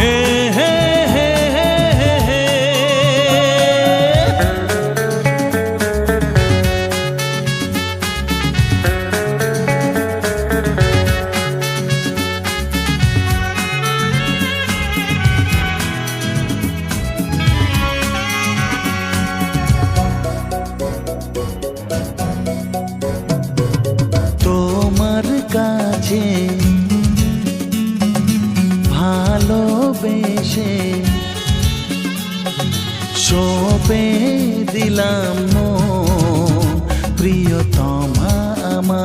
হে হে হে হে হে। তোমার কাছে ভালোবেসে সঁপে দিলাম মন, প্রিয়তমা আমার।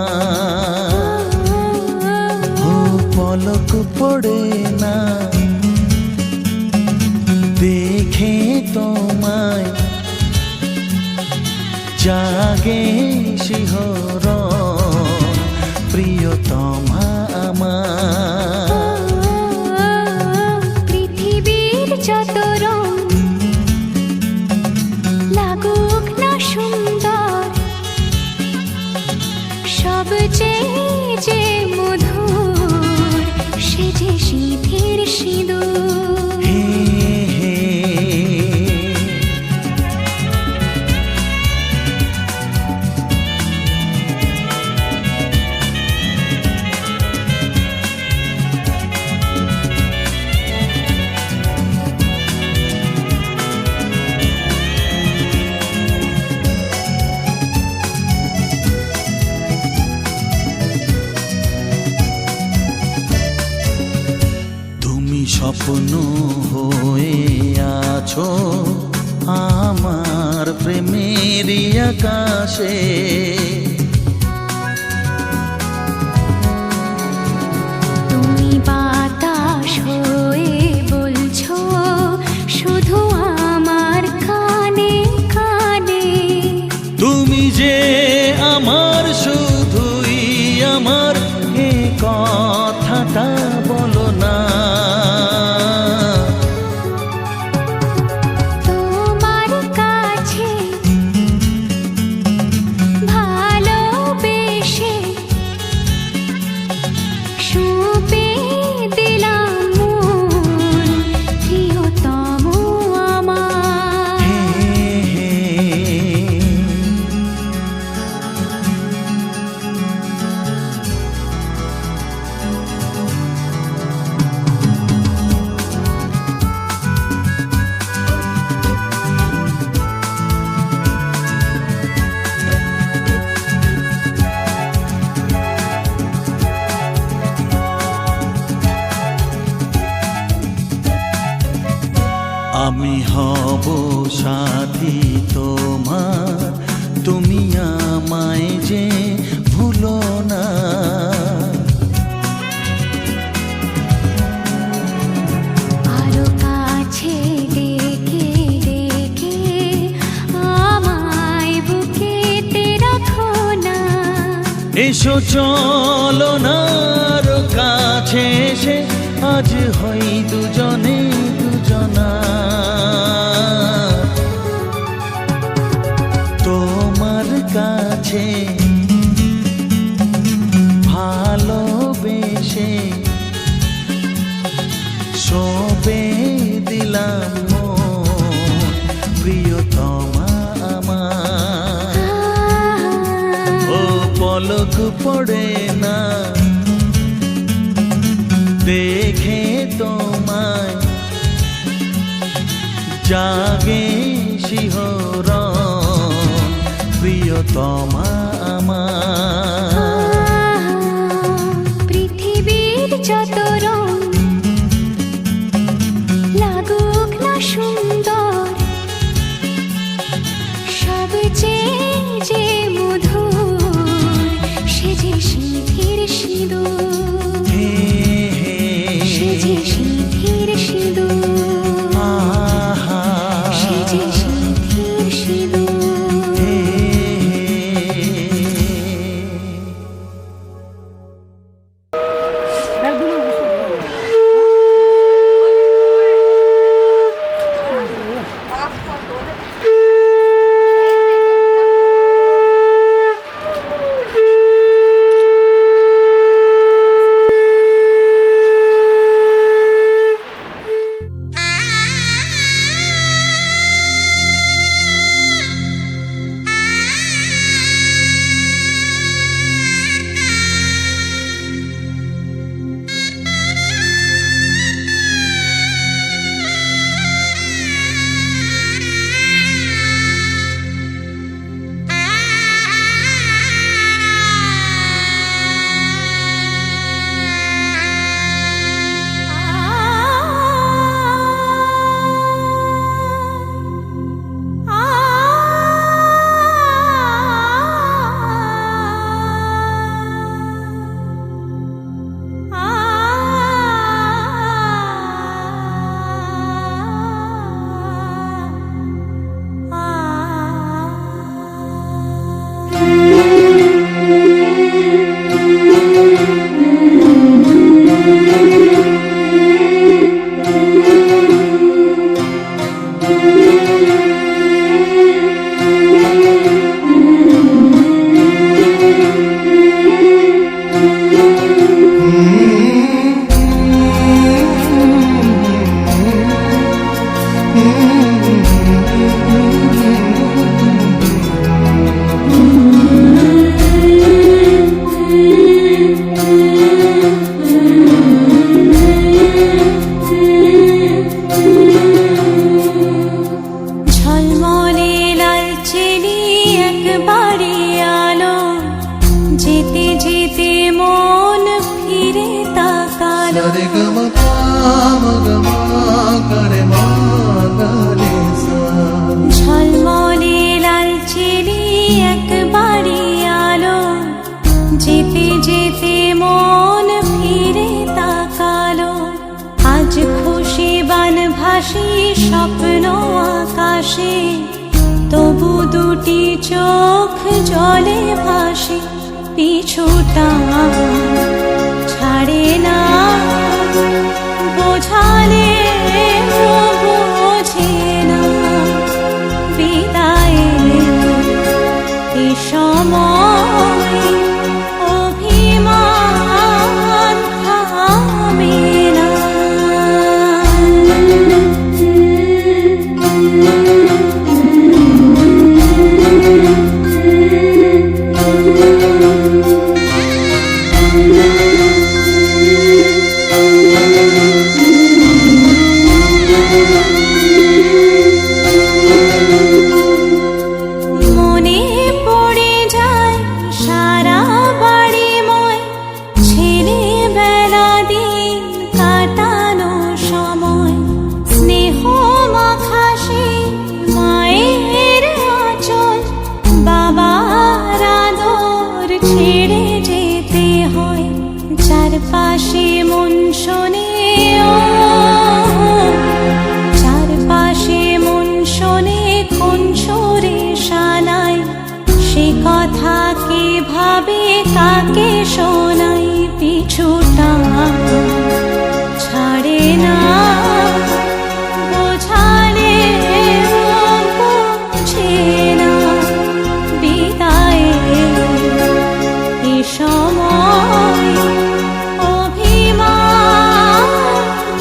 ও পলক পড়ে না দেখে তোমায়, জাগে শিহরণ, প্রিয়তমা আমার। পৃথিবীর যত রং লাগুক না সুন্দর, সবচেয়ে যে মধুর সে যে সিঁথির সিঁদুর। হে হে। তুমি স্বপ্ন হয়ে আছো আমার প্রেমের আকাশে, তুমি বাতাস হয়ে বলছো শুধু আমার কানে কানে। তুমি যে আমার শুধুই আমার, এ কথাটা বলো না। তোমার কাছে ভালোবেসে সঁপে দিলাম মন, প্রিয়তম আমার। হে হে। আমি হব সাথী তোমার, তুমি আমায় যে ভুলো না। আরো কাছে ডেকে ডেকে আমায় বুকেতে রাখো না। এসো চলো না আরো কাছে এসে আজ হই দুজনে দুজনা। তোমার কাছে ভালোবেসে সঁপে দিলাম মন, প্রিয়তমা আমার। ও পলক পড়ে না দেখে তোমায়, জাগে শিহরণ, প্রিয়তমা আমার। পৃথিবীর যত রং লাগুক না সুন্দর, সবচেয়ে যে মধুর সে যে সিঁথির সিঁদুর। হে হে। সে যে সিঁথির সিঁদুর। আহা। সে যে সিঁথির সিঁদুর। হে হে। ভাসি স্বপ্ন আকাশে, তবু দুটি চোখ জলে ভাসে, পিছুটা ছাড়ে না, বোঝালে বোঝে না, বিদায় এ সময় অভিমান থামে না। মনে পড়ে যায় সারা বাড়িময় ছেলেবেলা দিন কাটানো সময়, স্নেহ মাখা সেই মায়ের আঁচল, বাবার আদর ছেড়ে যেতে হয়, চারপাশে মন শোনে চারপাশে মন শোনে কোন সুরে শানায়, সে কথা কে ভাবে কাকে শোনাই, পিছুটা ছাড়ে না, বোঝালে বোঝে না, বিদায় এ সময় অভিমান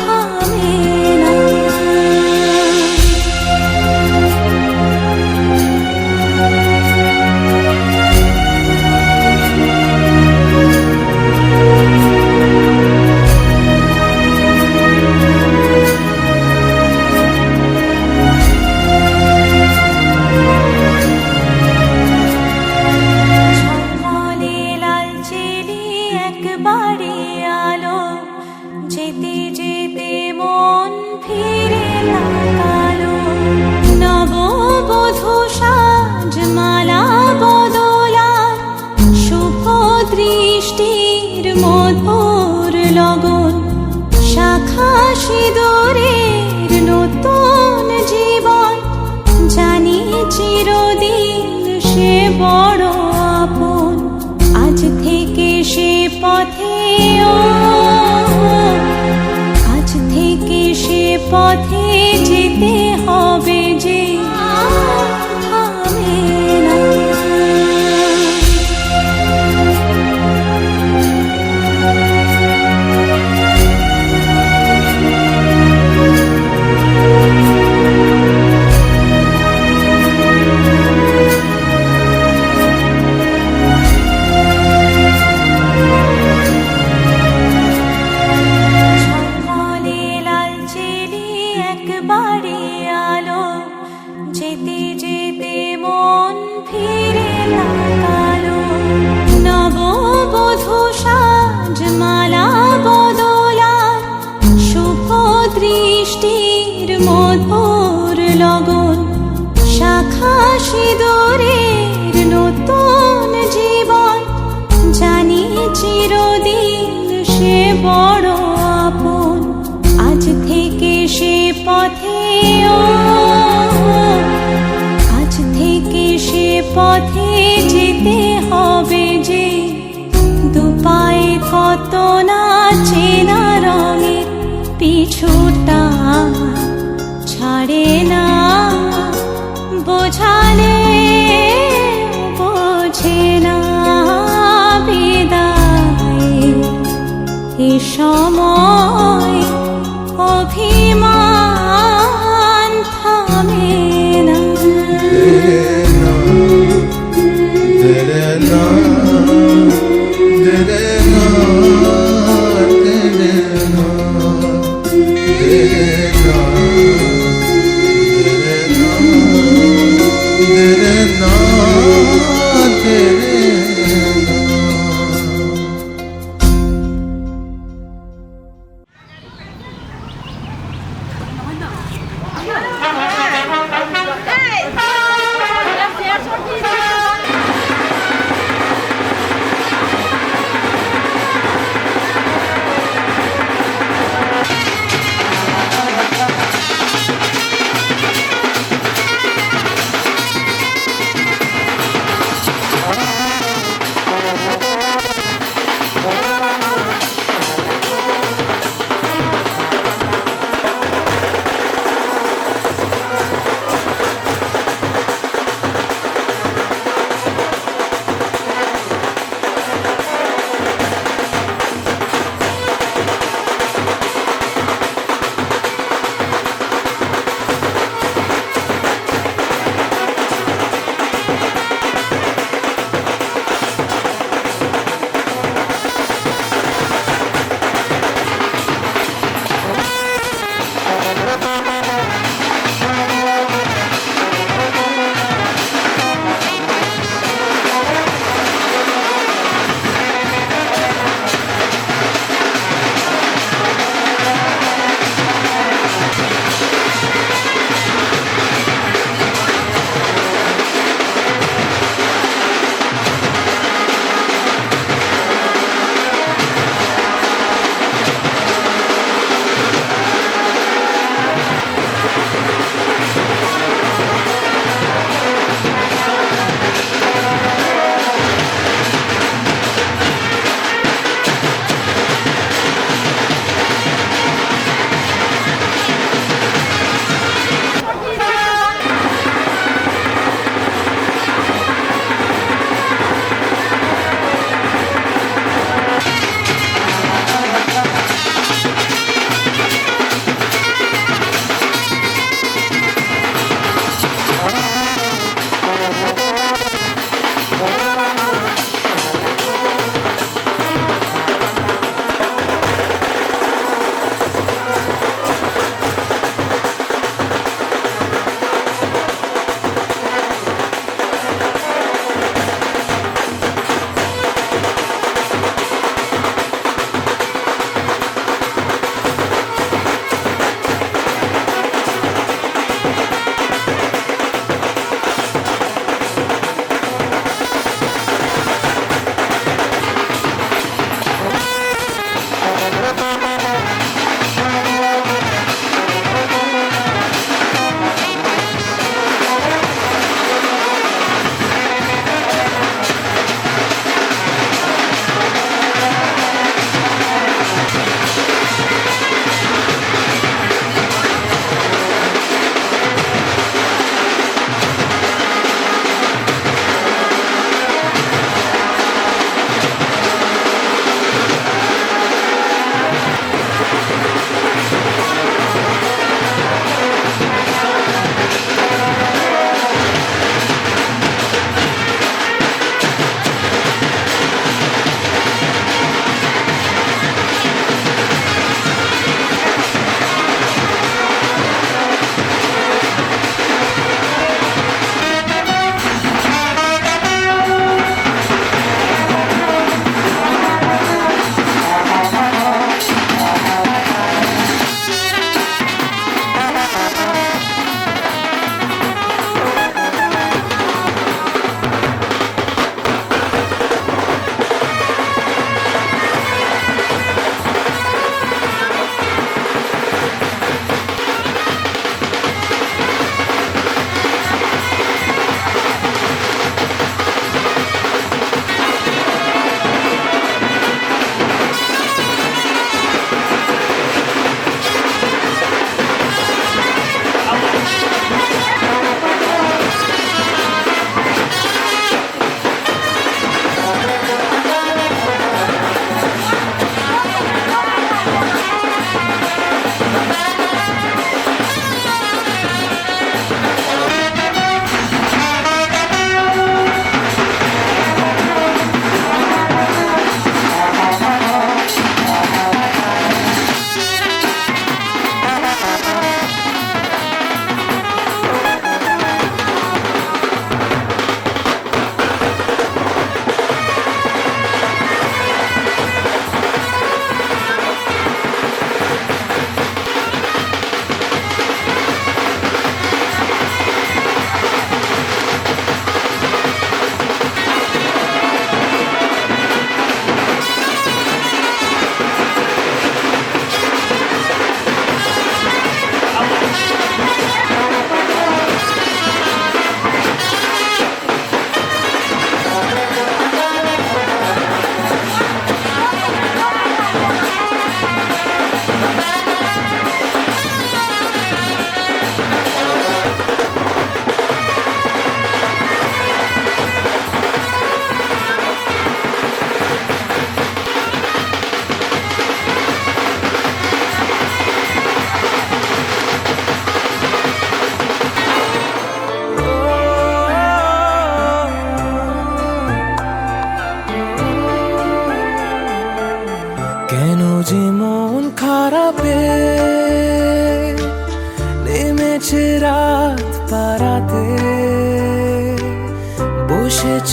থামে না। ঝলমলে লাল চিলি একবারে আলো, যেতে যেতে মন ফিরে তাকালো, নববধূ সাজ মালা বদলায়, শুভ দৃষ্টির মধুর লগন, শাখা সিঁদুরের নতুন জীবন, জানি চিরদিন সে বড় আপন, আজ থেকে সে পথে আজ থেকে সে পথে যেতে হবে যে, থামে না। ঝলমলে লাল চিলি একবারে আলো, যেতে যেতে মন ফিরে তাকালো, নববধূ সাজ মালা বদলায়, শুভ দৃষ্টির মধুর লগন, শাখা সিঁদুরের নতুন জীবন, জানি চিরদিন সে বড় আপন, আজ থেকে সে পথে আজ থেকে সে পথে যেতে হবে যে, দুপায়ে কত না চেনা রঙের, পিছুটা ছাড়ে না, বোঝালে বোঝে না, বিদায় এ সময় অভিমান থামে না।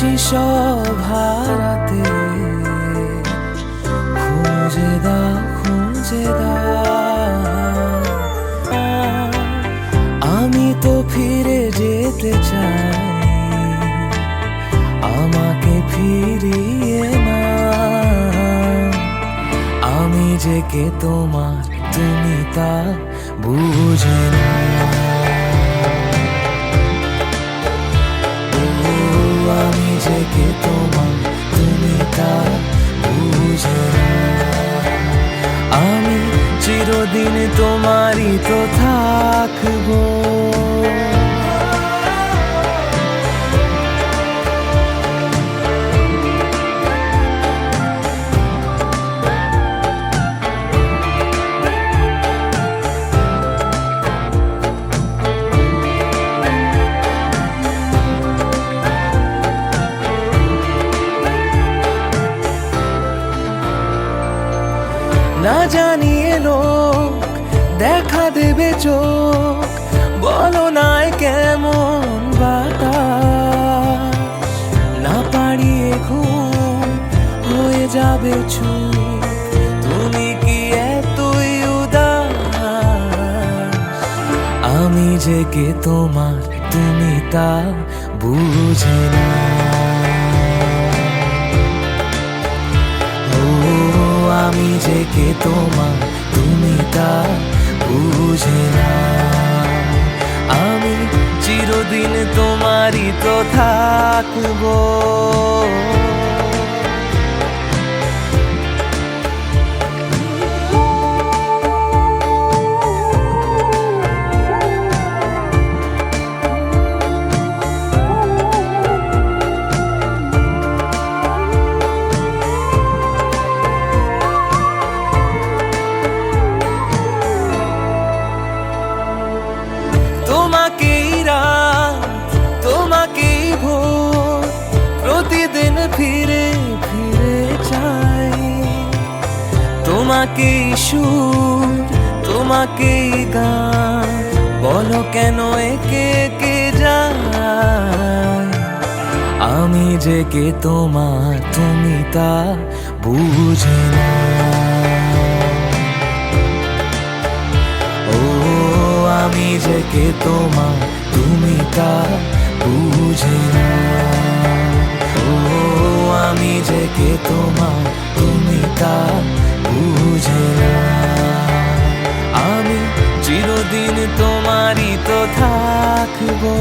খুশি সব হারাতে খুঁজে দাও খুঁজে দাও। আমি তো ফিরে যেতে চাই, আমাকে ফিরিয়ে না। আমি যে কে তোমার তুমি তা বুঝে না। আমি যে কে তোমার তুমি তা বুঝে না। আমি চিরদিন তোমারই তো থাকবো। না জানিয়ে লোক দেখা দেবে চোখ, বলো নাই কেমন বাতাস। না পারিয়ে ঘুম হয়ে যাবে চুপ, তুমি কি এতই উদাস। আমি যে কে তোমার তুমি তা বুঝে না। আমি যে কে তোমার তুমি তা বুঝে না। আমি চিরদিন তোমারই তো থাকবো। তোমাকেই রাত তোমাকেই ভোর, প্রতিদিন ফিরে ফিরে চাই। তোমাকেই সুর তোমাকেই গান, বলো কেন একে একে যায়। আমি যে কে তোমার তুমি তা বুঝে না। আমি যে কে তোমার তুমি তা বুঝে না। আমি যে কে তোমার তুমি তা বুঝে না। আমি চিরদিন তোমারই তো থাকবো।